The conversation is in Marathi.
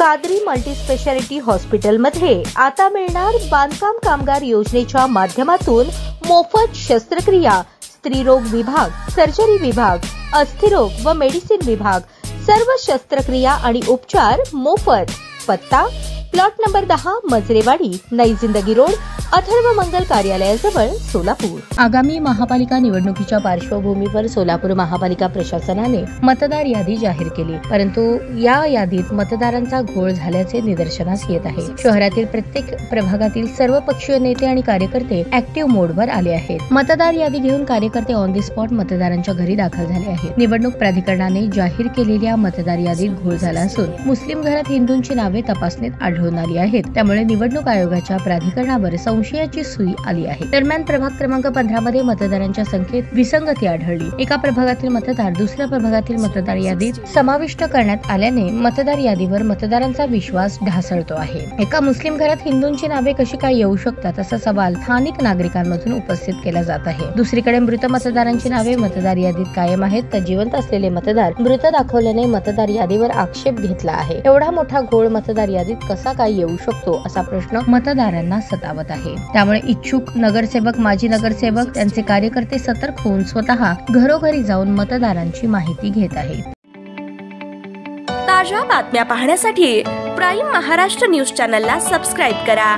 कादरी मल्टीस्पेशालिटी हॉस्पिटलमध्ये आता मिळणार बांधकाम कामगार योजनेच्या माध्यमातून मोफत शस्त्रक्रिया, स्त्रीरोग विभाग, सर्जरी विभाग, अस्थिरोग व मेडिसिन विभाग, सर्व शस्त्रक्रिया आणि उपचार मोफत। पत्ता प्लॉट नंबर 10, मजरेवाडी, नई जिंदगी रोड, अथर्व मंगल कार्यालयाजवळ, सोलापूर। आगामी महापालिका निवडणुकीच्या पार्श्वभूमीवर सोलापूर महापालिका प्रशासनाने मतदार यादी जाहीर केली, परंतु या यादीत मतदारांचा घोळ झाल्याचे निदर्शनास येत आहे। शहरातील प्रत्येक प्रभागातील सर्व पक्षीय नेते आणि कार्यकर्ते ऍक्टिव्ह मोडवर आले आहेत। मतदार यादी घेऊन कार्यकर्ते ऑन दी स्पॉट मतदारांच्या घरी दाखल झाले आहेत। निवडणूक प्राधिकरणाने जाहीर केलेल्या मतदार यादीत घोळ झाला असून मुस्लिम घरात हिंदूंची नावे तपासणीत आढळून आली आहेत। त्यामुळे निवडणूक आयोगाच्या प्राधिकरणावर संशयाची सुई आली आहे। दरम्यान प्रभाग क्रमांक 15 मध्ये मतदारांच्या संख्येत विसंगती आढळली। एका प्रभागातील मतदार दुसऱ्या प्रभागातील मतदार यादीत समाविष्ट करण्यात आल्याने मतदार यादीवर मतदारांचा विश्वास ढासळतो आहे। एका मुस्लिम घरात हिंदूंची नावे कशी काय येऊ शकतात असा सवाल स्थानिक नागरिकांमधून उपस्थित केला जात आहे। दुसरीकडे मृत मतदारांची नावे मतदार यादीत कायम आहेत, तर जिवंत असलेले मतदार मृत दाखवल्याने मतदार यादीवर आक्षेप घेतला आहे। एवढा मोठा घोळ मतदार यादीत कसा काय येऊ शकतो असा प्रश्न मतदारांना सतावत आहे। त्यामुळे इच्छुक नगरसेवक, माजी नगरसेवक, त्यांचे कार्यकर्ते सतर्क होऊन स्वतः घरोघरी जाऊन मतदारांची माहिती घेत आहेत। ताज्या बातम्या पाहण्यासाठी प्राईम महाराष्ट्र न्यूज चॅनलला सबस्क्राईब करा।